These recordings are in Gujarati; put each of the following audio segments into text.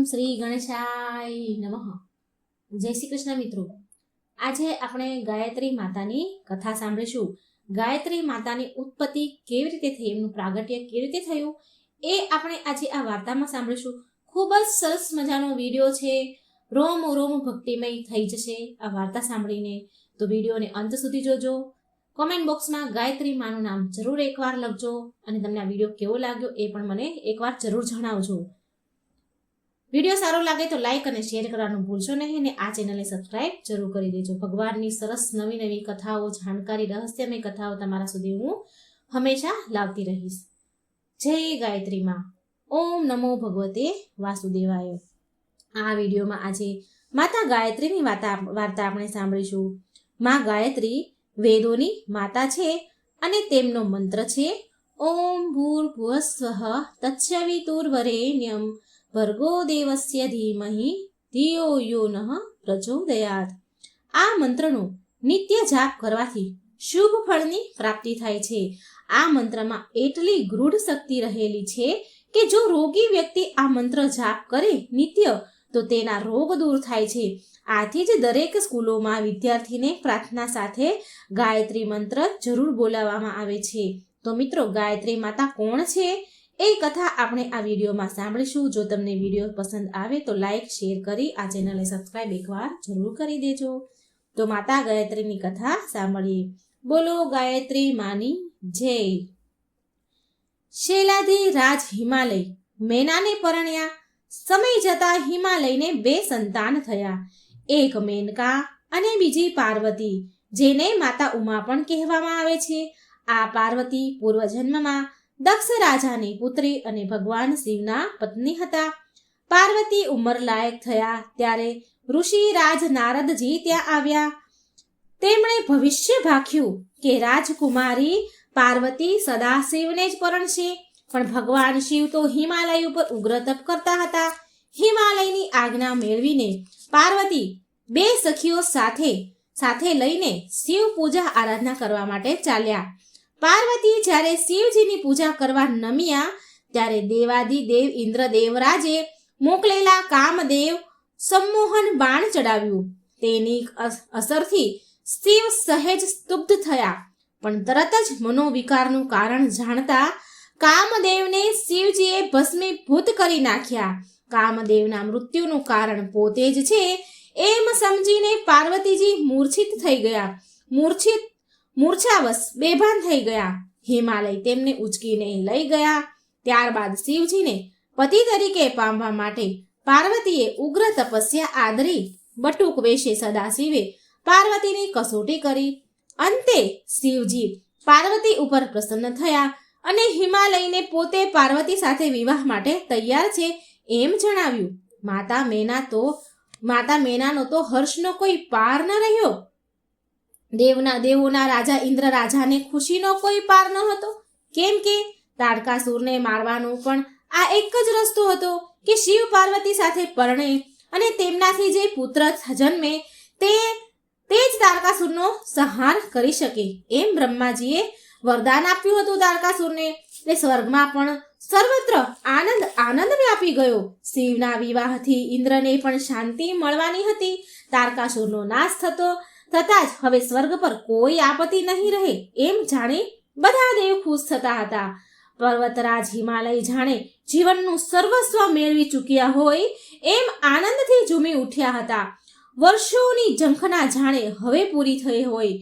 શ્રી ગણેશાય નમઃ. જય શ્રી કૃષ્ણ મિત્રો. આજે આપણે ગાયત્રી માતાની કથા સાંભળીશું. ગાયત્રી માતાની ઉત્પત્તિ કેવી રીતે થઈ, એમનું પ્રાગટ્ય કેવી રીતે થયું, એ આપણે આજે આ વાર્તામાં સાંભળીશું. ખૂબ જ સરસ મજાનો વિડીયો છે, રોમ રોમ ભક્તિમય થઈ જશે આ વાર્તા સાંભળીને. તો વિડીયોને અંત સુધી જોજો. કોમેન્ટ બોક્સમાં ગાયત્રી માનું નામ જરૂર એકવાર લખજો અને તમને આ વિડીયો કેવો લાગ્યો એ પણ મને એકવાર જરૂર જણાવજો. વિડીયો સારો લાગે તો લાઈક અને શેર કરવાનું ભૂલશો નહીં અને આ ચેનલને સબસ્ક્રાઇબ જરૂર કરી દેજો. ભગવાનની સરસ નવી નવી કથાઓ, જાણકારી, રહસ્યમય કથાઓ તમારા સુધી હું હંમેશા લાવતી રહીશ. જય ગાયત્રી માં. ઓમ નમો ભગવતે વાસુદેવાય. આ વિડીયોમાં આજે માતા ગાયત્રીની વાર્તા આપણે સાંભળીશું. માં ગાયત્રી વેદોની માતા છે અને તેમનો મંત્ર છે ઓમ ભૂર્ભુવસ્વઃ તત્સવિતુર્વરેણ્યમ ભર્ગો દેવસ્ય ધીમહિ ધિયો યો નઃ પ્રચોદયાત. આ મંત્રનો નિત્ય જાપ કરવાથી શુભ ફળની પ્રાપ્તિ થાય છે. આ મંત્રમાં એટલી ગૂઢ શક્તિ રહેલી છે કે જો રોગી વ્યક્તિ આ મંત્ર જાપ કરે નિત્ય તો તેના રોગ દૂર થાય છે. આથી જ દરેક સ્કૂલોમાં વિદ્યાર્થીને પ્રાર્થના સાથે ગાયત્રી મંત્ર જરૂર બોલાવવામાં આવે છે. તો મિત્રો, ગાયત્રી માતા કોણ છે એ કથા આપણે આ વિડીયોમાં સાંભળીશું. જો તમને વિડીયો પસંદ આવે તો લાઈક, શેર કરી આ ચેનલને સબસ્ક્રાઇબ એકવાર જરૂર કરી દેજો. તો માતા ગાયત્રીની કથા સાંભળીએ. બોલો ગાયત્રી માની જય. શૈલાધી રાજ હિમાલય મેનાને પરણ્યા. સમય જતા હિમાલયને 2 સંતાન થયા. એક મેનકા અને બીજી પાર્વતી, જેને માતા ઉમા પણ કહેવામાં આવે છે. આ પાર્વતી પૂર્વજન્મમાં દક્ષ રાજાની પુત્રી અને ભગવાન શિવના પત્ની હતા. પાર્વતી ઉંમર લાયક થયા ત્યારે ઋષિ રાજ નારદજી ત્યાં આવ્યા. તેમણે ભવિષ્ય ભાખ્યું કે રાજકુમારી પાર્વતી સદાશિવને જ પરણશે. પણ ભગવાન શિવ તો હિમાલય ઉપર ઉગ્ર તપ કરતા હતા. હિમાલયની આજ્ઞા મેળવીને પાર્વતી 2 સખીઓ સાથે લઈને શિવ પૂજા આરાધના કરવા માટે ચાલ્યા. પાર્વતી જ્યારે શિવજીની પૂજા કરવા નમ્યા ત્યારે દેવાદિદેવ ઇન્દ્રદેવરાજે મોકલેલા કામદેવ સંમોહન બાણ ચડાવ્યું. તેની અસરથી શિવ સહેજ સ્તુબ્ધ થયા, પણ તરત જ મનોવિકારનું કારણ જાણતા કામદેવને શિવજીએ ભસ્મીભૂત કરી નાખ્યા. કામદેવના મૃત્યુનું કારણ પોતે જ છે એમ સમજીને પાર્વતીજી મૂર્છિત થઈ ગયા. મૂર્છાવશ બેભાન થઈ ગયા. હિમાલય તેમને ઉચકીને લઈ ગયા. ત્યારબાદ શિવજીને પતિ તરીકે પામવા માટે પાર્વતીએ ઉગ્ર તપસ્યા આદરી બટુક વેશે સદાશિવે પાર્વતીની કસોટી કરી. અંતે શિવજી પાર્વતી ઉપર પ્રસન્ન થયા અને હિમાલયને પોતે પાર્વતી સાથે વિવાહ માટે તૈયાર છે એમ જણાવ્યું. માતા મેનાનો તો હર્ષનો કોઈ પાર ન રહ્યો. દેવોના રાજા ઇન્દ્ર રાજાને ખુશીનો કોઈ પાર ન હતો, કેમ કે તારકાસુરને મારવાનો પણ આ એક જ રસ્તો હતો કે શિવ પાર્વતી સાથે પરણે અને તેમનાથી જે પુત્ર જન્મે તે જ તારકાસુરનો સંહાર કરી શકે એમ બ્રહ્માજીએ વરદાન આપ્યું હતું તારકાસુરને. તે સ્વર્ગમાં પણ સર્વત્ર આનંદ વ્યાપી ગયો. શિવના વિવાહથી ઇન્દ્રને પણ શાંતિ મળવાની હતી. તારકાસુરનો નાશ થતા જ હવે સ્વર્ગ પર કોઈ આપત્તિ નહીં રહે એમ જાણી બધા દેવ ખુશ થતા હતા. પર્વતરાજ હિમાલય જાણે જીવનનું સર્વસ્વ મેળવી ચૂક્યા હોય એમ આનંદથી ઝૂમી ઉઠ્યા હતા. વર્ષોની ઝંખના જાણે હવે પૂરી થઈ હોય.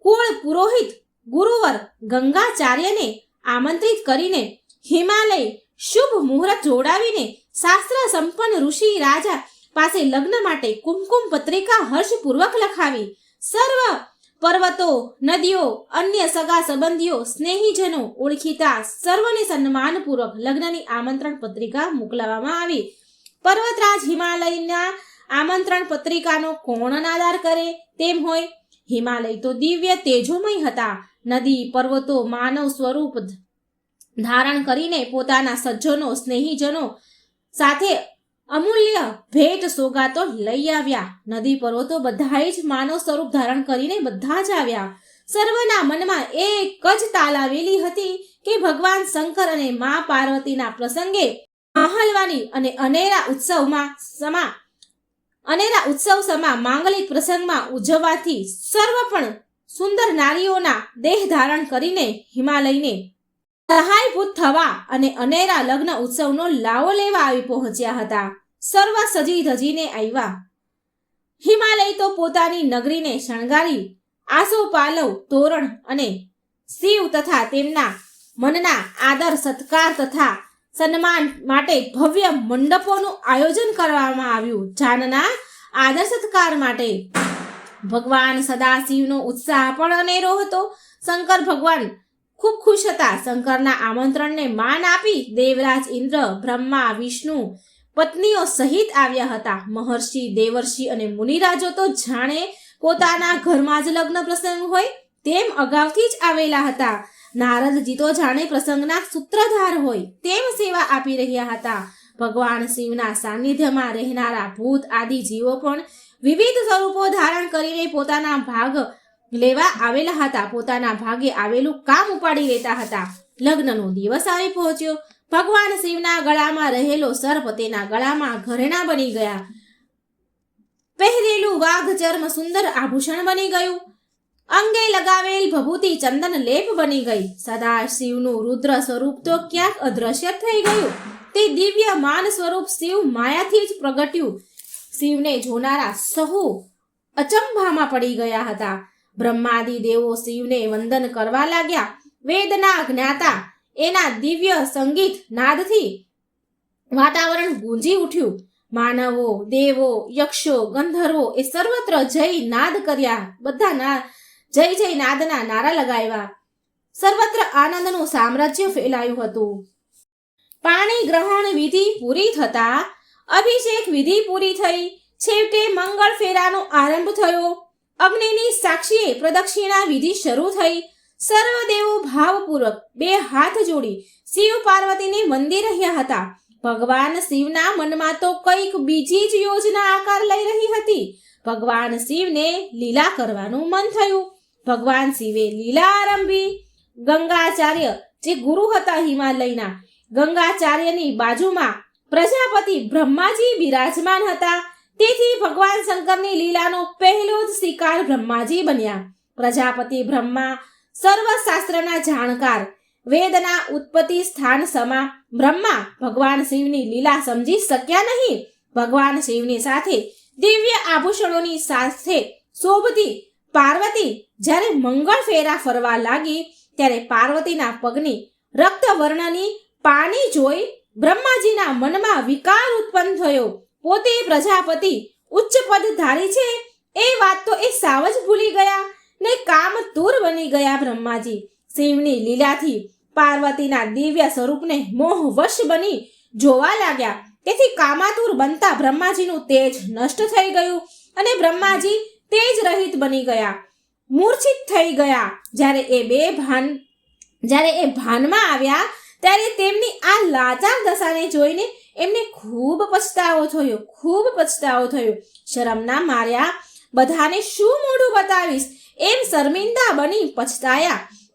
કુળ પુરોહિત ગુરુવર ગંગાચાર્યને આમંત્રિત કરીને હિમાલય શુભ મુહૂર્ત જોડાવીને શાસ્ત્ર સંપન્ન ઋષિ રાજા પાસે લગ્ન માટે કુમકુમ પત્રિકા હર્ષપૂર્વક લખાવી. સર્વ પર્વતો, નદીઓ, અન્ય સગા સંબંધીઓ, સ્નેહીજનો, ઓળખીતા સર્વને સન્માનપૂર્વક લગ્નની આમંત્રણ પત્રિકા મોકલવામાં આવી. પર્વતરાજ હિમાલયના આમંત્રણ પત્રિકાનો કોણ અનાદર કરે તેમ હોય. હિમાલય તો દિવ્ય તેજોમય હતા. નદી પર્વતો માનવ સ્વરૂપ ધારણ કરીને પોતાના સજ્જનો, સ્નેહીજનો સાથે અમૂલ્ય ભેટ સોગાતો લઈ આવ્યા. નદી પર્વતો બધાએ જ માનવ સ્વરૂપ ધારણ કરીને બધા જ આવ્યા. સર્વના મનમાં એક જ તાલાવેલી હતી કે ભગવાન શંકર અને મા પાર્વતીના પ્રસંગે મહાલવાની અને અનેરા ઉત્સવ સમા માંગલિક પ્રસંગમાં ઉજવવાથી સર્વ પણ સુંદર નારીઓના દેહ ધારણ કરીને હિમાલયને સહાયભૂત થવા અને અનેરા લગ્ન ઉત્સવનો લાવો લેવા આવી પહોંચ્યા હતા. સર્વ સજી ધજીને આવ્યા. હિમાલય તો પોતાની નગરીને શણગારી આસોપાલવ તોરણ અને શિવ તથા તેમના મનના આદર સત્કાર તથા સન્માન માટે ભવ્ય મંડપોનું આયોજન કરવામાં આવ્યું. જાનના આદર સત્કાર માટે ભગવાન સદાશિવનો ઉત્સાહ પણ અનેરો હતો. શંકર ભગવાન ખૂબ ખુશ હતા. શંકરના આમંત્રણને માન આપી દેવરાજ ઇન્દ્ર, બ્રહ્મા, વિષ્ણુ પત્નીઓ સહિત આવ્યા હતા. મહર્ષિ, દેવર્ષિ અને મુનિરાજો તો જાણે પોતાના ઘરમાં જ લગ્ન પ્રસંગ હોય તેમ અગાઉથી જ આવેલા હતા. નારદજી તો જાણે પ્રસંગના સૂત્રધાર હોય તેમ સેવા આપી રહ્યા હતા. ભગવાન શિવના સાનિધ્યમાં રહેનારા ભૂત આદિ જીવો પણ વિવિધ સ્વરૂપો ધારણ કરીને પોતાના ભાગ લેવા આવેલા હતા. પોતાના ભાગે આવેલું કામ ઉપાડી લેતા હતા. લગ્નનો દિવસ આવી પહોંચ્યો. ભગવાન શિવના ગળામાં રહેલો સર્પ તેના ગળામાં ઘરેણા બની ગયા. પહેરેલું વાઘ ચર્મ સુંદર આભૂષણ બની ગયું. અંગે લગાવેલ ભભૂતિ ચંદન લેપ બની ગઈ. સદાશિવનું રુદ્ર સ્વરૂપ તો ક્યાંક અદ્રશ્ય થઈ ગયું. તે દિવ્ય માન સ્વરૂપ શિવ માયાથી જ પ્રગટ્યું. શિવને જોનારા સહુ અચંભામાં પડી ગયા હતા. બ્રહ્માદિ દેવો શિવને વંદન કરવા લાગ્યા. વેદના જ્ઞાતા એના દિવ્ય સંગીત નાદથી વાતાવરણ ગુંજી ઉઠ્યું. માનવો, દેવો, યક્ષો, ગંધર્વો એ સર્વત્ર જય નાદ કર્યા. બધા જય જય નાદના નારા લગાવ્યા. સર્વત્ર આનંદનું સામ્રાજ્ય ફેલાયું હતું. પાણી ગ્રહણ વિધિ પૂરી થતા અભિષેક વિધિ પૂરી થઈ. છેવટે મંગળ ફેરાનો આરંભ થયો. અગ્નિની સાક્ષીએ પ્રદક્ષિણા વિધિ શરૂ થઈ. સર્વદેવો ભાવપૂર્વક બે હાથ જોડી શિવ પાર્વતીને વંદી રહ્યા હતા. ભગવાન શિવના મનમાં તો કંઈક બીજી જ યોજના આકાર લઈ રહી હતી. ભગવાન શિવને લીલા કરવાનું મન થયું. ભગવાન શિવે લીલા આરંભી. ગંગાચાર્ય જે ગુરુ હતા હિમાલયના, ગંગાચાર્યની બાજુમાં પ્રજાપતિ બ્રહ્માજી બિરાજમાન હતા. તેથી ભગવાન શંકરની લીલાનો પહેલો જ શિકાર બ્રહ્માજી બન્યા. પ્રજાપતિ બ્રહ્મા સર્વશાસ્ત્રના જાણકાર, વેદના ઉત્પત્તિ સ્થાન સમા બ્રહ્મા ભગવાન શિવની લીલા સમજી શક્યા નહીં. ભગવાન શિવની સાથે દિવ્ય આભૂષણોની સાથે શોભતી પાર્વતી જ્યારે મંગળ ફેરા ફરવા લાગી ત્યારે પાર્વતીના પગની રક્તવર્ણની પાની જોઈ બ્રહ્માજીના મનમાં વિકાર ઉત્પન્ન થયો. પોતે પ્રજાપતિ ઉચ્ચ પદ ધારી છે એ વાત તો એ સાવ જ ભૂલી ગયા ને કામતુર બની ગયા. બ્રહ્માજી શિવની લીલાથી પાર્વતીના દિવ્ય સ્વરૂપને મોહવશ બની જોવા લાગ્યા. તેથી કામાતુર બનતા બ્રહ્માજીનું તેજ નષ્ટ થઈ ગયું અને બ્રહ્માજી તેજ રહિત બની ગયા, મૂર્છિત થઈ ગયા. જ્યારે એ ભાનમાં આવ્યા ત્યારે તેમની આ લાચાર દશાને જોઈને એમને ખૂબ પછતાવો થયો. શરમના માર્યા બધાને શું મોઢું બતાવીશ એમ શર્મિંદા બની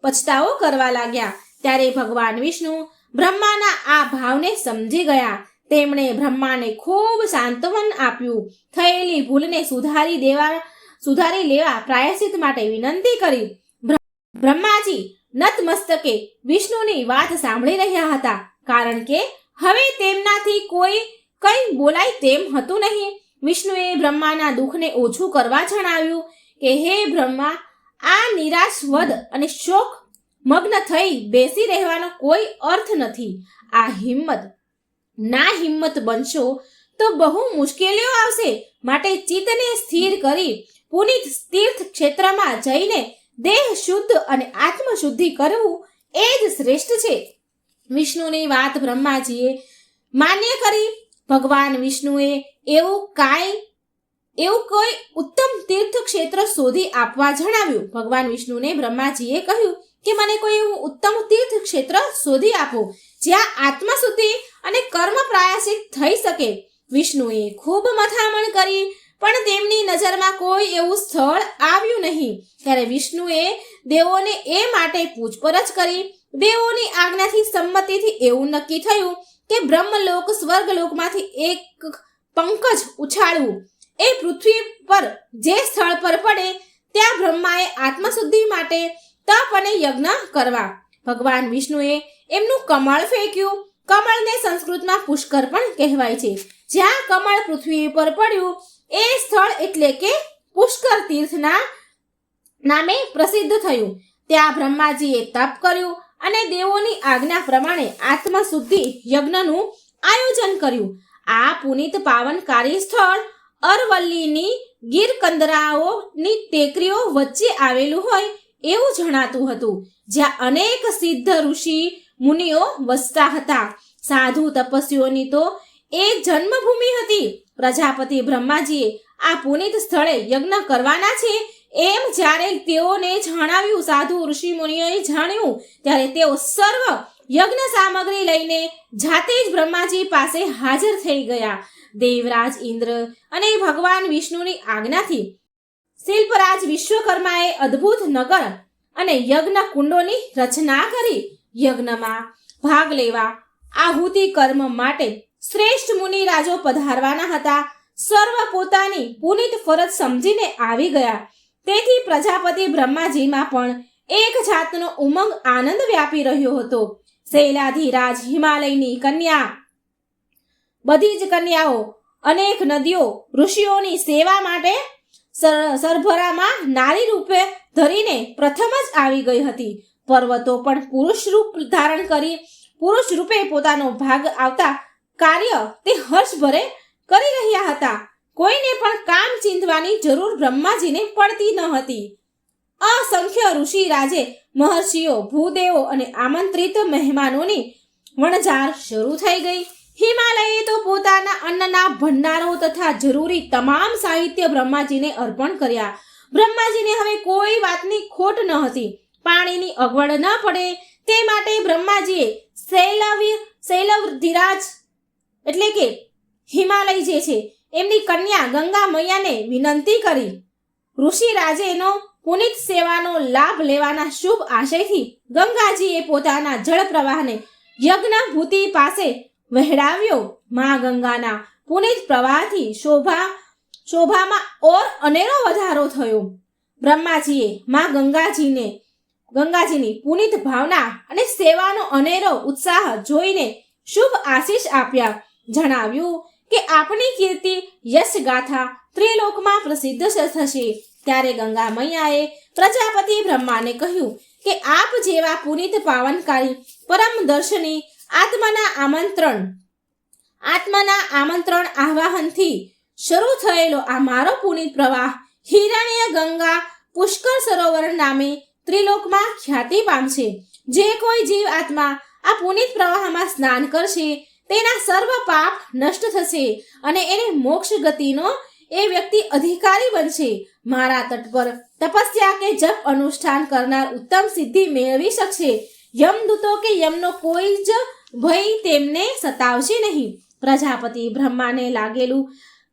પછતાવો કરવા લાગ્યા. ત્યારે ભગવાન વિષ્ણુ બ્રહ્માના આ ભાવને સમજી ગયા. તેમણે બ્રહ્માને ખૂબ સાંત્વન આપ્યું. થયેલી ભૂલને સુધારી લેવા પ્રાયશ્ચિત માટે વિનંતી કરી. બ્રહ્માજી નતમસ્તકે વિષ્ણુની વાત સાંભળી રહ્યા હતા, કારણ કે હવે તેમનાથી કંઈ બોલાય તેમ હતું નહીં. વિષ્ણુએ બ્રહ્માના દુઃખને ઓછું કરવા જણાવ્યું કે હે બ્રહ્મા, આ નિરાશવદ અને શોક મગ્ન થઈ બેસી રહેવાનો કોઈ અર્થ નથી. આ હિંમત બનશો તો બહુ મુશ્કેલીઓ આવશે. માટે ચિત્તને સ્થિર કરી પુનિત તીર્થ ક્ષેત્રમાં જઈને દેહ શુદ્ધ અને આત્મ શુદ્ધિ કરવું એ જ શ્રેષ્ઠ છે. વિષ્ણુની વાત બ્રહ્માજીએ માન્ય કરી. ભગવાન વિષ્ણુએ એવું કોઈ ઉત્તમ તીર્થ ક્ષેત્ર શોધી આપવા જણાવ્યું. ભગવાન વિષ્ણુને બ્રહ્માજીએ કહ્યું કે મને કોઈ એવું ઉત્તમ તીર્થ ક્ષેત્ર શોધી આપો જ્યાં આત્મશુદ્ધિ અને કર્મ પ્રાયશ્ચિત થઈ શકે. વિષ્ણુએ ખૂબ મથામણ કરી પણ તેમની નજરમાં કોઈ એવું સ્થળ આવ્યું નહીં. ત્યારે વિષ્ણુએ દેવોને એ માટે પૂછપરછ કરી. દેવોની આજ્ઞાથી સંમતિથી એવું નક્કી થયું કે બ્રહ્મલોક સ્વર્ગલોકમાંથી એક પંકજ ઉછાળવું. એ પૃથ્વી પર જે સ્થળ પર પડે ત્યાં બ્રહ્માએ આત્મશુદ્ધિ માટે તપ અને યજ્ઞ કરવા. ભગવાન વિષ્ણુએ એમનું કમળ ફેંક્યું. કમળને સંસ્કૃતમાં પુષ્કર પણ કહેવાય છે. જ્યાં કમળ પૃથ્વી પર પડ્યું એ સ્થળ એટલે કે પુષ્કર તીર્થના નામે પ્રસિદ્ધ થયું. ત્યાં બ્રહ્માજીએ તપ કર્યું અને દેવોની આજ્ઞા પ્રમાણે આત્મશુદ્ધિ યજ્ઞનું આયોજન કર્યું. આ પુનિત પાવનકારી સ્થળ અરવલ્લીની ગીરકંદરાઓની ટેકરીઓ વચ્ચે આવેલું હોય એવું જણાતું હતું, જ્યાં અનેક સિદ્ધ ઋષિ મુનિઓ વસતા હતા. સાધુ તપસ્વીઓની તો એ જન્મભૂમિ હતી. પ્રજાપતિ બ્રહ્માજીએ આ પુનિત સ્થળે યજ્ઞ કરવાના છે એમ જ્યારે તેઓને જણાવ્યું, સાધુ ઋષિ મુનિઓએ જાણ્યું, ત્યારે તેઓ સર્વ યજ્ઞ સામગ્રી લઈને જાતે જ બ્રહ્માજી પાસે હાજર થઈ ગયા. દેવરાજ ઇન્દ્ર અને ભગવાન વિષ્ણુની આજ્ઞાથી શિલ્પરાજ વિશ્વકર્માએ અદ્ભુત નગર અને યજ્ઞ કુંડોની રચના કરી. યજ્ઞમાં ભાગ લેવા આહુતિ કર્મ માટે શ્રેષ્ઠ મુનિ રાજો પધારવાના હતા. સર્વ પોતાની પુનિત ફરજ સમજીને આવી ગયા. તેથી પ્રજાપતિ બ્રહ્માજીમાં પણ એક જાતનો ઉમંગ આનંદ વ્યાપી રહ્યો હતો. શૈલાધિરાજ હિમાલયની કન્યા, બધી જ કન્યાઓ, અનેક નદીઓ ઋષિઓની સેવા માટે સરભરામાં નારી રૂપે ધરીને પ્રથમ જ આવી ગઈ હતી. પર્વતો પણ પુરુષ રૂપ ધારણ કરી પુરુષ રૂપે પોતાનો ભાગ આવતા કાર્ય તે હર્ષભરે કરી રહ્યા હતા. કોઈને પણ કામ ચીંધવાની જરૂર બ્રહ્માજીને પડતી ન હતી. અસંખ્ય ઋષિ રાજે, મહર્ષિઓ, ભૂદેવો અને આમંત્રિત મહેમાનોની વણઝાર શરૂ થઈ ગઈ. હિમાલયે તો પોતાના અન્નના ભંડારો તથા જરૂરી તમામ સાહિત્ય બ્રહ્માજીને અર્પણ કર્યા. બ્રહ્માજીને હવે કોઈ વાતની ખોટ ન હતી. પાણીની અગવડ ન પડે તે માટે બ્રહ્માજીએ શૈલવધિરાજ એટલે કે હિમાલય જે છે એમની કન્યા ગંગા મૈયાને વિનંતી કરી. ઋષિરાજેનો પુનિત સેવાનો લાભ લેવાના શુભ આશયથી ગંગાજીએ પોતાના જળ પ્રવાહને યજ્ઞભૂતિ પાસે વહેડાવ્યો. મા ગંગાના પુનિત પ્રવાહથી શોભામાં ઓર અનેરો વધારો થયો. બ્રહ્માજીએ મા ગંગાજીની પુનિત ભાવના અને સેવાનો અનેરો ઉત્સાહ જોઈને શુભ આશીષ આપ્યા. જણાવ્યું કે આપણી કીર્તિ યશ ગાથા ત્રિલોકમાં પ્રસિદ્ધ થશે. ત્યારે ગંગા મૈયાએ પ્રજાપતિ બ્રહ્માને કહ્યું કે આપ જેવા પુનિત પાવનકારી પરમ દર્શની આત્માના આમંત્રણ આહ્વાનથી શરૂ થયેલો આ મારો પુનિત પ્રવાહ હિરણ્ય ગંગા પુષ્કર સરોવર નામે ત્રિલોકમાં ખ્યાતિ પામશે. જે કોઈ જીવ આત્મા આ પુનિત પ્રવાહમાં સ્નાન કરશે તેના સર્વ પાપ નષ્ટ થશે અને એને મોક્ષ ગતિનો એ વ્યક્તિ અધિકારી બનશે. મારા તટ પર તપસ્યા કે જપ અનુષ્ઠાન કરનાર ઉત્તમ સિદ્ધિ મેળવી શકશે. યમદૂતો કે યમનો કોઈ જ ભય તેમને સતાવશે નહીં. પ્રજાપતિ બ્રહ્માને લાગેલું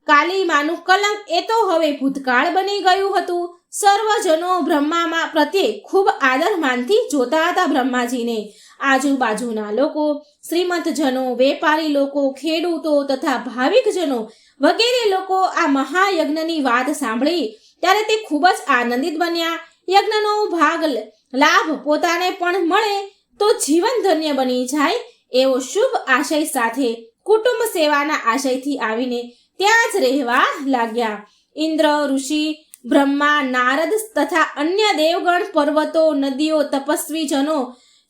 કાલીમાનું કલંક એ તો હવે ભૂતકાળ બની ગયું હતું. સર્વજનો બ્રહ્મા પ્રત્યે ખૂબ આદર માનથી જોતા હતા બ્રહ્માજીને. આજુબાજુના લોકો, શ્રીમંતજનો, વેપારી લોકો, ખેડૂતો તથા ભાવિકજનો વગેરે લોકો આ મહાયજ્ઞની વાત સાંભળી ત્યારે તે ખૂબ જ આનંદિત બન્યા. યજ્ઞનો ભાગ લાભ પોતાને પણ મળે તો જીવન ધન્ય બની જાય એવો શુભ આશય સાથે કુટુંબ સેવાના આશયથી આવીને ત્યાં જ રહેવા લાગ્યા. ઇન્દ્ર, ઋષિ, બ્રહ્મા, નારદ તથા અન્ય દેવગણ, પર્વતો, નદીઓ, તપસ્વીજનો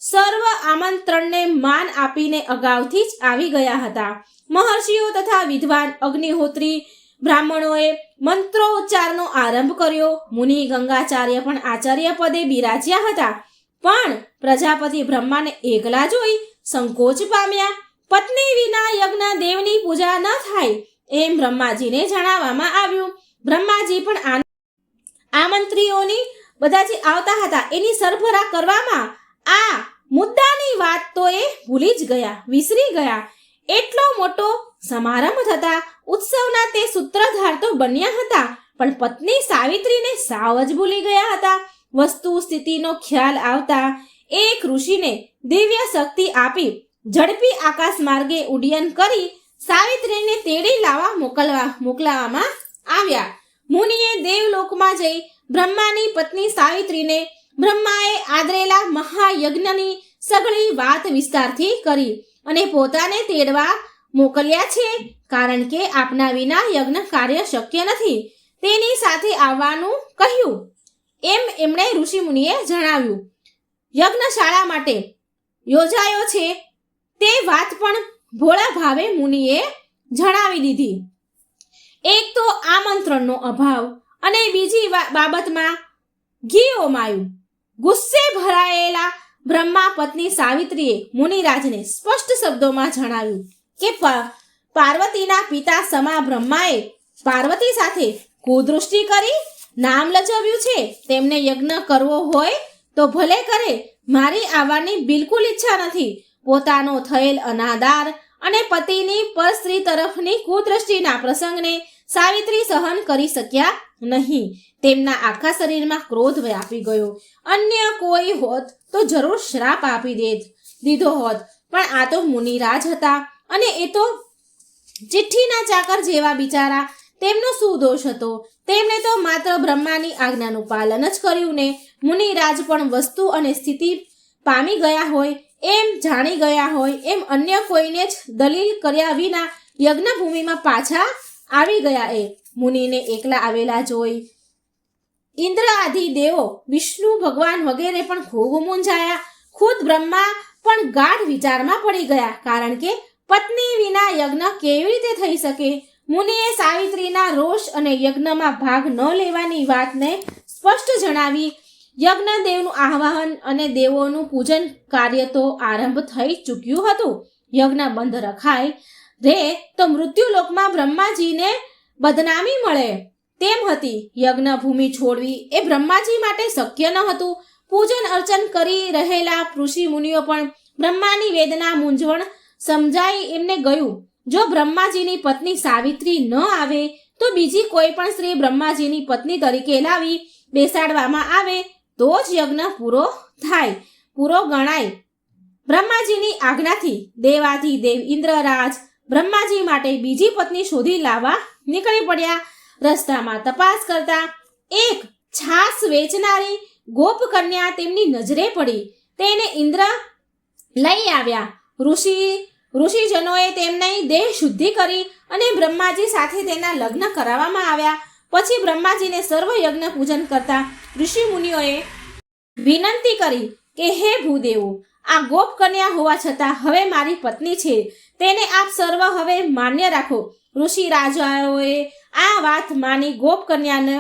સર્વ આમંત્રણને માન આપીને અગાઉથી જ આવી ગયા હતા. મહર્ષિઓ તથા વિદ્વાન અગ્નિહોત્રી બ્રાહ્મણોએ મંત્રોચ્ચારનો આરંભ કર્યો. મુનિ ગંગાચાર્ય પણ આચાર્ય પદે બિરાજ્યા હતા. પણ પ્રજાપતિ બ્રહ્માને એકલા જોઈ સંકોચ પામ્યા. પત્ની વિના યજ્ઞ દેવની પૂજા ન થાય એમ બ્રહ્માજીને જણાવવામાં આવ્યું. બ્રહ્માજી પણ આમંત્રીઓની બધા જે આવતા હતા એની સરભરા કરવામાં આ મુદ્દાની વાત તો એ ભૂલી જ ગયા, વિસરી ગયા. એટલો મોટો સમારંભ થતા ઉત્સવના તે સૂત્રધાર તો બન્યા હતા, પણ પત્ની સાવિત્રીને સાવ જ ભૂલી ગયા હતા. વસ્તુ સ્થિતિનો ખ્યાલ આવતા એક ઋષિને દિવ્ય શક્તિ આપી ઝડપી આકાશ માર્ગે ઉડ્ડયન કરી સાવિત્રીને તેડી મોકલાવવામાં આવ્યા. મુનિએ દેવલોકમાં જઈ બ્રહ્માની પત્ની સાવિત્રીને બ્રહ્માએ આદરેલા મહાયજ્ઞની સઘળી વાત વિસ્તારથી કરી અને પોતાને તેડવા મોકલ્યા છે, કારણ કે આપના વિના યજ્ઞ કાર્ય શક્ય નથી, તેની સાથે આવવાનું કહ્યું. એમ એમણે ઋષિમુનિએ જણાવ્યું. યજ્ઞશાળા માટે યોજાયો છે તે વાત પણ ભોળા ભાવે મુનિએ જણાવી દીધી. એક તો આમંત્રણનો અભાવ અને બીજી બાબતમાં ઘી ઓમાયું. ગુસ્સે ભરાયેલા બ્રહ્મા પત્ની સાવિત્રીએ મુનિરાજને સ્પષ્ટ શબ્દોમાં જણાવ્યું કે પાર્વતીના પિતા સમા બ્રહ્માએ પાર્વતી સાથે કુદૃષ્ટિ કરી નામ લજવ્યું છે. તેમને યજ્ઞ કરવો હોય તો ભલે કરે, મારી આવવાની બિલકુલ ઈચ્છા નથી. પોતાનો થયેલ અનાદાર અને પતિની પરસ્ત્રી તરફની કુદૃષ્ટિના પ્રસંગને સાવિત્રી સહન કરી શક્યા નહીં. તેમના આખા શરીરમાં ક્રોધ વ્યાપી ગયો. અન્ય કોઈ હોત તો જરૂર શ્રાપ આપી દીધો હોત, પણ આ તો મુનિરાજ હતા અને એ તો ચિઠ્ઠીના ચાકર જેવા બિચારા. તેમનો શું દોષ હતો? તેમણે તો માત્ર બ્રહ્માની આજ્ઞાનું પાલન જ કર્યું ને. મુનિરાજ પણ વસ્તુ અને સ્થિતિ પામી ગયા હોય એમ જાણી ગયા હોય એમ અન્ય કોઈને જ દલીલ કર્યા વિના યજ્ઞભૂમિમાં પાછા આવી ગયા. એ મુનિને એકલા આવેલા જોઈ ઇન્દ્ર આદિ દેવો, વિષ્ણુ ભગવાન વગેરે પણ ખૂબ મૂંઝાયા. ખુદ બ્રહ્મા પણ ગાઢ વિચારમાં પડી ગયા, કારણ કે પત્ની વિના યજ્ઞ કેવી રીતે થઈ શકે? મુનિએ સાવિત્રીના રોષ અને યજ્ઞમાં ભાગ ન લેવાની વાતને સ્પષ્ટ જણાવી. યજ્ઞ દેવનું આહ્વાન અને દેવોનું પૂજન કાર્ય તો આરંભ થઈ ચૂક્યું હતું. યજ્ઞ બંધ રખાય રે તો મૃત્યુલોકમાં બ્રહ્માજીને બદનામી મળે તેમ હતી. યજ્ઞ ભૂમિ છોડવી એ બ્રહ્માજી માટે શક્ય ન હતું. પૂજન અર્ચન કરી રહેલા ઋષિ મુનિઓ પણ બ્રહ્માની વેદના મૂંઝવણ સમજાઈ એમને ગયું. જો બ્રહ્માજીની પત્ની સાવિત્રી ન આવે તો બીજી કોઈ પણ સ્ત્રી બ્રહ્માજીની પત્ની તરીકે લાવી બેસાડવામાં આવે તો જ યજ્ઞ પૂરો ગણાય. બ્રહ્માજીની આજ્ઞાથી દેવાધિદેવ ઇન્દ્રરાજ બ્રહ્માજી માટે બીજી પત્ની શોધી લાવવા નીકળી પડ્યા. રસ્તામાં તપાસ કરતા એક છાસ વેચનારી ગોપ કન્યા તેમની નજરે પડી. તેને ઇન્દ્ર લઈ આવ્યા. ઋષિજનોએ તેમની દેહ શુદ્ધિ કરી અને બ્રહ્માજી સાથે તેના લગ્ન કરાવવામાં આવ્યા. પછી બ્રહ્માજીને સર્વ યજ્ઞ પૂજન કરતા ઋષિ મુનિઓએ વિનંતી કરી કે હે ભૂદેવો, આ ગોપ કન્યા હોવા છતાં હવે મારી પત્ની છે, તેને આપ સર્વ હવે માન્ય રાખો. ઋષિ રાજાઓએ આ વાત માની ગોપ કન્યાને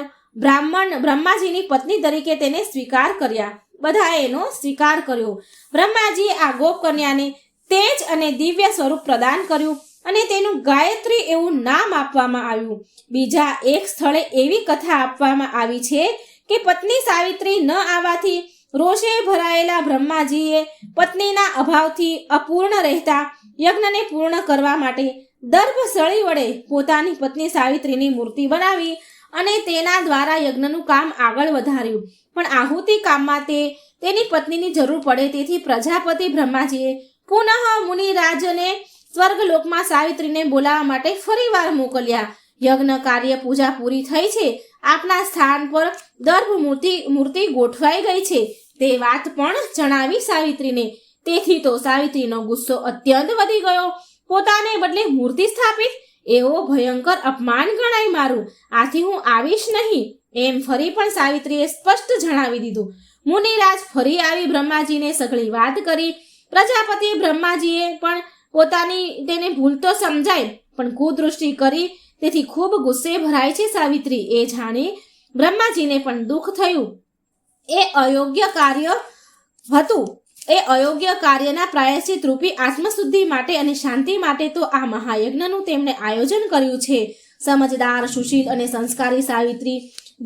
બ્રહ્માજીની પત્ની તરીકે તેને સ્વીકાર કર્યા. બધાએ એનો સ્વીકાર કર્યો. બ્રહ્માજીએ આ ગોપ કન્યાને તેજ અને દિવ્ય સ્વરૂપ પ્રદાન કર્યું અને તેનું ગાયત્રી એવું નામ આપવામાં આવ્યું. બીજા એક સ્થળે એવી કથા આપવામાં આવી છે કે પત્ની સાવિત્રી ન આવવાથી રોષે ભરાયેલા બ્રહ્માજીએ પત્નીના અભાવથી અપૂર્ણ રહેતા યજ્ઞને પૂર્ણ કરવા માટે દર્ભસળી વડે પોતાની પત્ની સાવિત્રીની મૂર્તિ બનાવી અને તેના દ્વારા યજ્ઞનું કામ આગળ વધાર્યું. પણ આહુતિ કામમાં તેની પત્નીની જરૂર પડે તેથી પ્રજાપતિ બ્રહ્માજીએ પુનઃ મુનિરાજને સ્વર્ગલોકમાં સાવિત્રીને બોલાવવા માટે ફરીવાર મોકલ્યા. યજ્ઞ કાર્ય પૂજા પૂરી થઈ છે. આપના સ્થાન પર દર્ભ મૂર્તિ ગોઠવાઈ ગઈ છે તે વાત પણ જણાવી સાવિત્રીને. તેથી તો સાવિત્રીનો ગુસ્સો અત્યંત વધી ગયો. પોતાને બદલે મૂર્તિ સ્થાપિત, એવો ભયંકર અપમાન ગણાય મારું. આથી હું આવીશ નહીં એમ ફરી પણ સાવિત્રીએ સ્પષ્ટ જણાવી દીધું. મુનિરાજ ફરી આવી બ્રહ્માજીને સઘળી વાત કરી. પ્રજાપતિ બ્રહ્માજીએ પણ પોતાની તેને ભૂલ તો સમજાય પણ કુદૃષ્ટિ કરી, તેથી ખૂબ ગુસ્સે ભરાય છે સાવિત્રી. એ જાણી બ્રહ્માજીને પણ દુઃખ થયું. એ અયોગ્ય કાર્યના પ્રાયશ્ચિત રૂપી આત્મશુદ્ધિ માટે અને શાંતિ માટે તો આ મહાયજ્ઞનું તેમણે આયોજન કર્યું છે. સમજદાર, સુશીલ અને સંસ્કારી સાવિત્રી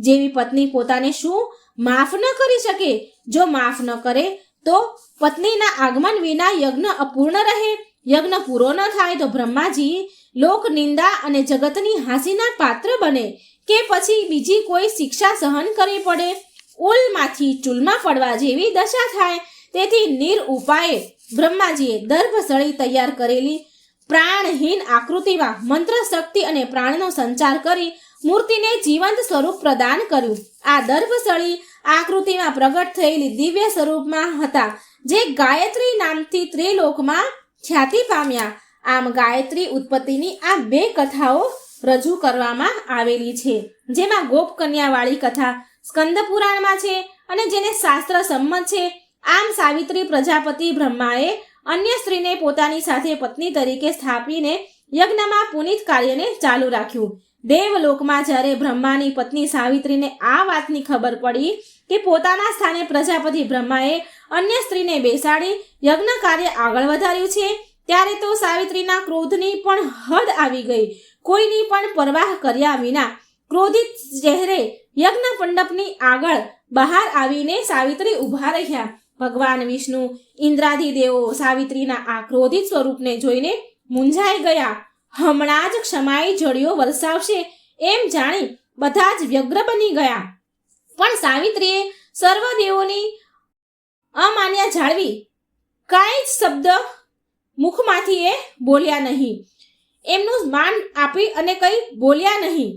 જેવી પત્ની પોતાને શું માફ ન કરી શકે? જો માફ ન કરે તો પત્નીના આગમન વિના યજ્ઞ અપૂર્ણ રહે. યજ્ઞ પૂરો ન થાય તો બ્રહ્માજી લોક નિંદા અને જગતની હાંસીના પાત્ર બને કે પછી બીજી કોઈ શિક્ષા સહન કરવી પડે. ઉલમાંથી ચૂલમાં પડવા જેવી દશા થાય. તેથી નિર્ઉપાયે બ્રહ્માજીએ દર્ભસળી તૈયાર કરેલી પ્રાણહીન આકૃતિમાં મંત્ર શક્તિ અને પ્રાણનો સંચાર કરી મૂર્તિને જીવંત સ્વરૂપ પ્રદાન કર્યું. આ દર્ભસળી આકૃતિમાં પ્રગટ થયેલી દિવ્ય સ્વરૂપમાં હતા, જે ગાયત્રી નામથી ત્રિલોકમાં ખ્યાતિ પામ્યા. આમ ગાયત્રી ઉત્પત્તિની આ 2 કથાઓ રજૂ કરવામાં આવેલી છે, જેમાં ગોપકન્યાવાળી કથા સ્કંદ પુરાણમાં છે અને જેને શાસ્ત્ર સંમત છે. આમ સાવિત્રી પ્રજાપતિ બ્રહ્માએ અન્ય સ્ત્રીને પોતાની સાથે પત્ની તરીકે સ્થાપીને યજ્ઞમાં પુનિત કાર્યને ચાલુ રાખ્યું. દેવલોકમાં જ્યારે બ્રહ્માની પત્ની સાવિત્રીને આ વાતની ખબર પડી કે પોતાના સ્થાને પ્રજાપતિ બ્રહ્માએ અન્ય સ્ત્રીને બેસાડી યજ્ઞ કાર્ય આગળ વધાર્યું છે, ત્યારે તો સાવિત્રીના ક્રોધની પણ હદ આવી ગઈ. કોઈની પણ પરવાહ કર્યા વિના ક્રોધિત ચહેરે યજ્ઞ મંડપની આગળ બહાર આવીને સાવિત્રી ઊભા રહ્યા. ભગવાન વિષ્ણુ ઇન્દ્રાદિ દેવો સાવિત્રીના આ ક્રોધિત સ્વરૂપને જોઈને મૂંઝાઈ ગયા. હમણાં જ ક્ષમાઈ જળિયો વરસાવશે એમ જાણી બધા જ વ્યગ્ર બની ગયા. પણ સાવિત્રીએ સર્વ દેવોની અમાન્ય જાળવી કાંઈ જ શબ્દ મુખમાંથી એ બોલ્યા નહીં. એમનું માન આપી અને કંઈ બોલ્યા નહીં.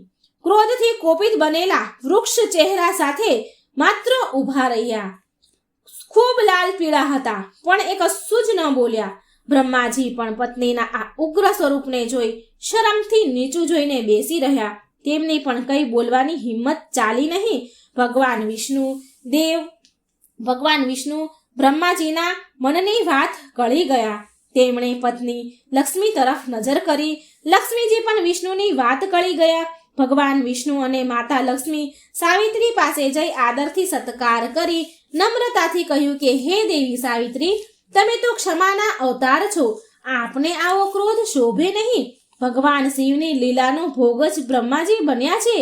ક્રોધથી કોપિત બનેલા વૃક્ષ ચહેરા સાથે માત્ર ઊભા રહ્યા. ખૂબ લાલ પીળા હતા, પણ એ કશું જ ન બોલ્યા. બ્રહ્માજી પણ પત્નીના આ ઉગ્ર સ્વરૂપને જોઈ શરમથી નીચું જોઈને બેસી રહ્યા. તેમની પણ કંઈ બોલવાની હિંમત ચાલી નહીં. ભગવાન વિષ્ણુ બ્રહ્માજીના મનની વાત કળી ગયા. તેમણે પત્ની લક્ષ્મી તરફ નજર કરી. લક્ષ્મીજી પણ વિષ્ણુની વાત કળી ગયા. ભગવાન વિષ્ણુ અને માતા લક્ષ્મી સાવિત્રી પાસે જઈ આદરથી સત્કાર કરી નમ્રતાથી કહ્યું કે હે દેવી સાવિત્રી, તમે તો ક્ષમાના અવતાર છો. આપને આવો ક્રોધ શોભે નહીં. ભગવાન શિવની લીલાનો ભોગ જ બ્રહ્માજી બન્યા છે,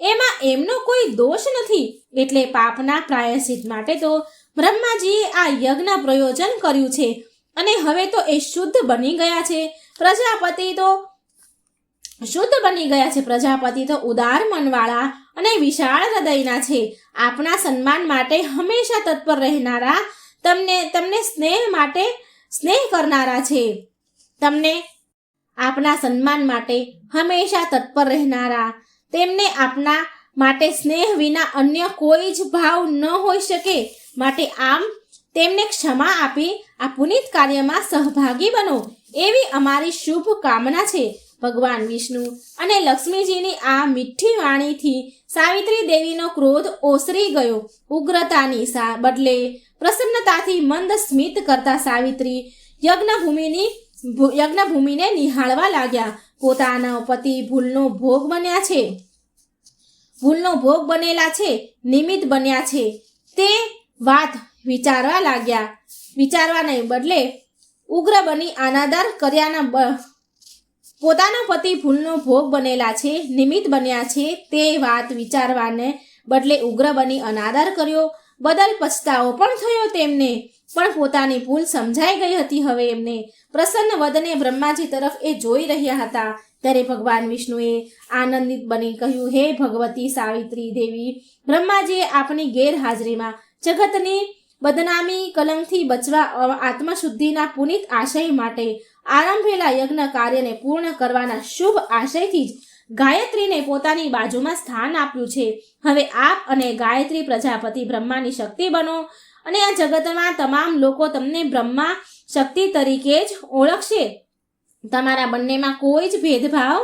એમાં એમનો કોઈ દોષ નથી. એટલે પાપના પ્રાયશ્ચિત માટે તો બ્રહ્માજીએ આ યજ્ઞ પ્રયોજન કર્યું છે અને હવે તો એ શુદ્ધ બની ગયા છે. પ્રજાપતિ તો ઉદાર મનવાળા અને વિશાળ હૃદયના છે. આપના સન્માન માટે હંમેશા તત્પર રહેનારા, તમને સ્નેહ કરનારા છે. આપના સન્માન માટે હંમેશા તત્પર રહેનારા, તેમને આપના માટે સ્નેહ વિના અન્ય કોઈ જ ભાવ ન હોઈ શકે. માટે આમ તેમને ક્ષમા આપી આ પુનિત કાર્યમાં સહભાગી બનો એવી અમારી શુભ કામના છે. ભગવાન વિષ્ણુ અને લક્ષ્મીજીની આ મીઠી વાણીથી સાવિત્રી દેવીનો ક્રોધ ઓસરી ગયો. ઉગ્રતાની બદલે પ્રસન્નતાથી મંદ સ્મિત કરતા સાવિત્રી યજ્ઞભૂમિને નિહાળવા લાગ્યા. પોતાના પતિ ભૂલનો ભોગ બનેલા છે, નિમિત્ત બન્યા છે તે વાત વિચારવા લાગ્યા. વિચારવાને બદલે ઉગ્ર બની અનાદર કર્યાના પોતાના પતિ ભૂલનો ભોગ બનેલા છે, નિમિત્ત બન્યા છે તે વાત વિચારવાને બદલે ઉગ્ર બની અનાદર કર્યો બદલ પછતાવો પણ થયો તેમને. પણ પોતાની ભૂલ સમજાઈ ગઈ હતી. હવે એમને પ્રસન્ન વદને બ્રહ્માજી તરફ એ જોઈ રહ્યા હતા. ત્યારે ભગવાન વિષ્ણુએ આનંદિત બની કહ્યું, હે ભગવતી સાવિત્રી દેવી, બ્રહ્માજીએ આપની ગેરહાજરીમાં જગતની બદનામી કલંકથી બચવા આત્મશુદ્ધિના પુનિત આશય માટે આરંભેલા યજ્ઞ કાર્યને પૂર્ણ કરવાના શુભ આશયથી જ ગાયત્રીને પોતાની બાજુમાં સ્થાન આપ્યું છે. હવે આપ અને ગાયત્રી પ્રજાપતિ બ્રહ્માની શક્તિ બનો અને આ જગતમાં તમામ લોકો તમને બ્રહ્મા શક્તિ તરીકે જ ઓળખશે. તમારા બંનેમાં કોઈ જ ભેદભાવ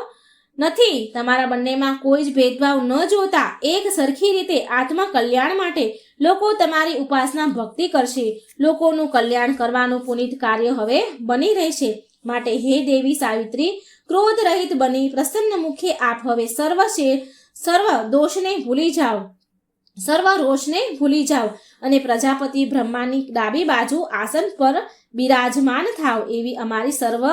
નથી. તમારા બંનેમાં કોઈ જ ભેદભાવ ન જોતા એક સરખી રીતે આત્મકલ્યાણ માટે લોકો તમારી ઉપાસના ભક્તિ કરશે. લોકોનું કલ્યાણ કરવાનું પુનિત કાર્ય હવે બની રહેશે. માટે હે દેવી સાવિત્રી, ક્રોધ રહિત બની પ્રસન્ન મુખે આપ હવે સર્વ રોષને ભૂલી જાઓ અને પ્રજાપતિ બ્રહ્માની ડાબી બાજુ આસન પર બિરાજમાન થાવ એવી અમારી સર્વ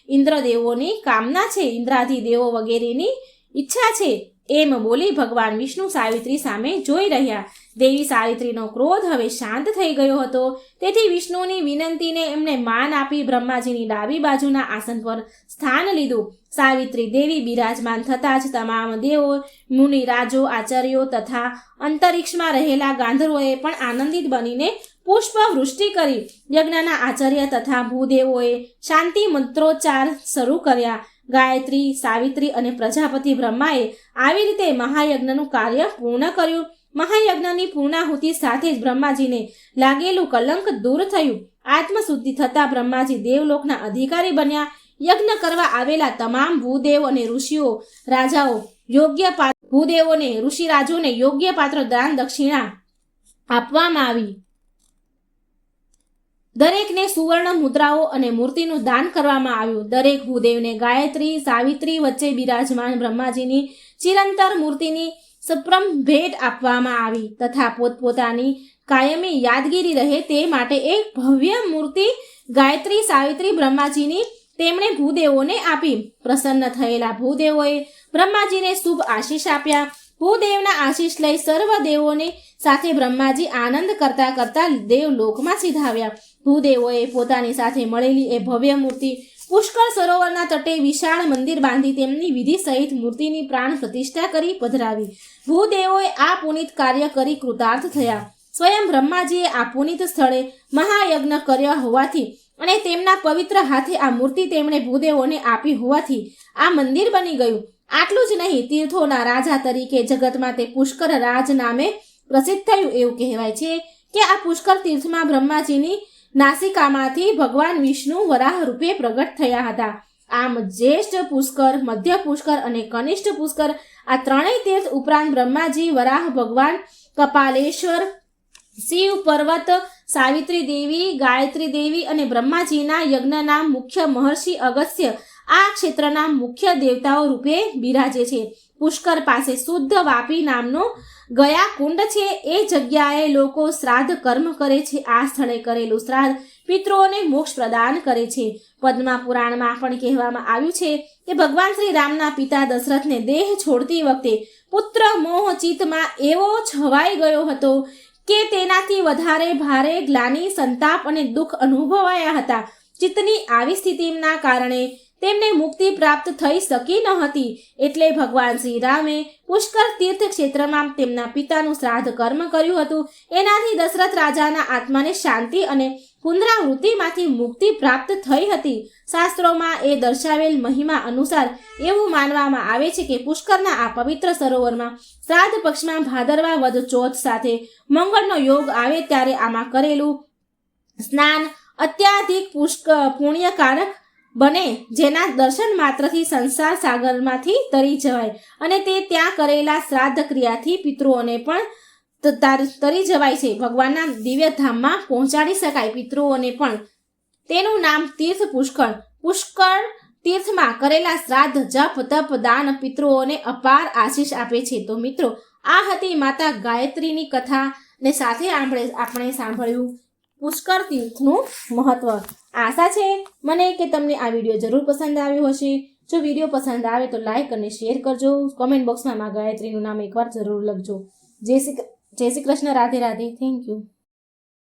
ઇન્દ્રદેવોની કામના છે, ઇન્દ્રાદિ દેવો વગેરેની ઈચ્છા છે. એમ બોલી ભગવાન વિષ્ણુ સાવિત્રી સામે જોઈ રહ્યા. દેવી સાવિત્રીનો ક્રોધ હવે શાંત થઈ ગયો હતો. તેથી વિષ્ણુની વિનંતીને એમણે માન આપી બ્રહ્માજીની ડાબી બાજુના આસન પર સ્થાન લીધું. સાવિત્રી દેવી બિરાજમાન થતાં જ તમામ દેવો, મુનિ, રાજો, આચાર્યો તથા અંતરિક્ષમાં રહેલા ગાંધર્વોએ પણ આનંદિત બનીને પુષ્પ વૃષ્ટિ કરી. યજ્ઞના આચાર્ય તથા ભૂદેવોએ શાંતિ મંત્રોચ્ચાર શરૂ કર્યા. ગાયત્રી, સાવિત્રી અને પ્રજાપતિ બ્રહ્માએ આવી રીતે મહાયજ્ઞનું કાર્ય પૂર્ણ કર્યું. મહાયજ્ઞની પૂર્ણાહુતિ સાથે જ બ્રહ્માજીને લાગેલું કલંક દૂર થયું. આત્મશુદ્ધિ થતા બ્રહ્માજી દેવલોકના અધિકારી બન્યા. યજ્ઞ કરવા આવેલા તમામ ભૂદેવ અને ઋષિઓ રાજાઓ યોગ્ય ભૂદેવોને ઋષિરાજોને યોગ્ય પાત્ર દાન દક્ષિણા આપવામાં આવી. દરેકને સુવર્ણ મુદ્રાઓ અને મૂર્તિનું દાન કરવામાં આવ્યું. દરેક ભૂદેવને ગાયત્રી, સાવિત્રી વચ્ચે બિરાજમાન બ્રહ્માજીની ચિરંતર મૂર્તિની સપ્રમ ભેટ આપવામાં આવી તથા પોતપોતાની કાયમી યાદગીરી રહે તે માટે એક ભવ્ય મૂર્તિ ગાયત્રી, સાવિત્રી, બ્રહ્માજીની તેમણે ભૂદેવોને આપી. પ્રસન્ન થયેલા ભૂદેવોએ બ્રહ્માજીને શુભ આશીષ આપ્યા. ભૂદેવના આશીષ લઈ સર્વ દેવોની સાથે બ્રહ્માજી આનંદ કરતા કરતા દેવલોકમાં સિધાવ્યા. ભૂદેવોએ પોતાની સાથે મળેલી એ ભવ્ય મૂર્તિ પુષ્કળ સરોવરના તટે વિશાળ મંદિર બાંધી તેમની વિધિ સહિત મૂર્તિની પ્રાણ પ્રતિષ્ઠા કરી પધરાવી. ભૂદેવોએ આ પુનિત કાર્ય કરી કૃતાર્થ થયા. સ્વયં બ્રહ્માજીએ આ પુનિત સ્થળે મહાયજ્ઞ કર્યો હોવાથી અને તેમના પવિત્ર હાથે આ મૂર્તિ તેમણે ભૂદેવોને આપી હોવાથી આ મંદિર બની ગયું. આટલું જ નહીં, તીર્થોના રાજા તરીકે જગતમાં તે પુષ્કર રાજ નામે પ્રસિદ્ધ થયું. એવું કહેવાય છે કે આ પુષ્કર તીર્થમાં બ્રહ્માજીની નાસિકામાંથી ભગવાન વિષ્ણુ વરાહ રૂપે પ્રગટ થયા હતા. આમ જ્યેષ્ઠ પુષ્કર, મધ્ય પુષ્કર અને કનિષ્ઠ પુષ્કર આ ત્રણેય તીર્થ ઉપરાંત બ્રહ્માજી, વરાહ ભગવાન, કપાલેશ્વર, શિવ પર્વત, સાવિત્રી દેવી, ગાયત્રી દેવી અને બ્રહ્માજીના યજ્ઞના મુખ્ય મહર્ષિ અગસ્ત્ય આ ક્ષેત્રના મુખ્ય દેવતાઓ રૂપે બિરાજે છે. પુષ્કર પાસે શુદ્ધ વાપી નામનું ગયા કુંડ છે. એ જગ્યાએ લોકો શ્રાદ્ધ કર્મ કરે છે. આ સ્થળે કરેલું શ્રાદ્ધ પિતૃઓને મોક્ષ પ્રદાન કરે છે. પદ્મા પુરાણમાં પણ કહેવામાં આવ્યું છે કે ભગવાન શ્રી રામના પિતા દશરથને દેહ છોડતી વખતે પુત્ર મોહ ચિત્તમાં એવો છવાઈ ગયો હતો કે તેનાથી વધારે ભારે ગ્લાનિ, સંતાપ અને દુઃખ અનુભવાયા હતા. ચિત્તની આવી સ્થિતિના કારણે તેમને મુક્તિ પ્રાપ્ત થઈ શકી ન હતી. એટલે ભગવાન શ્રી રામે પુષ્કર તીર્થ ક્ષેત્રમાં તેમના પિતાનું શ્રાદ્ધ કર્મ કર્યું હતું. એનાથી દશરથ રાજાના આત્માને શાંતિ અને પુનરાવૃત્તિમાંથી મુક્તિ પ્રાપ્ત થઈ હતી. શાસ્ત્રોમાં એ દર્શાવેલ મહિમા અનુસાર એવું માનવામાં આવે છે કે પુષ્કરના આ પવિત્ર સરોવરમાં શ્રાદ્ધ પક્ષમાં ભાદરવા વદ ચોથ સાથે મંગળનો યોગ આવે ત્યારે આમાં કરેલું સ્નાન અત્યાધિક પુણ્યકારક બને, જેના દર્શન માત્રથી સંસાર સાગરમાંથી તરી જવાય અને તે ત્યાં કરેલા શ્રાદ્ધ ક્રિયાથી પિતૃઓને પણ તરી જવાય છે. ભગવાનના દિવ્ય ધામમાં પહોંચાડી શકાય. પિતૃઓને પણ તેનું નામ તીર્થ પુષ્કળ. પુષ્કળ તીર્થમાં કરેલા શ્રાદ્ધ, જપ, તપ, દાન પિતૃઓને અપાર આશીષ આપે છે. તો મિત્રો, આ હતી માતા ગાયત્રીની કથા ને સાથે આપણે સાંભળ્યું પુષ્કર તીર્થનું મહત્વ. આશા છે મને કે તમને આ વિડીયો જરૂર પસંદ આવ્યો હશે. જો વિડીયો પસંદ આવે તો લાઈક અને શેર કરજો. કોમેન્ટ બોક્સમાં ગાયત્રીનું નામ એકવાર જરૂર લખજો. જય શ્રી કૃષ્ણ. રાધે રાધે. Thank you.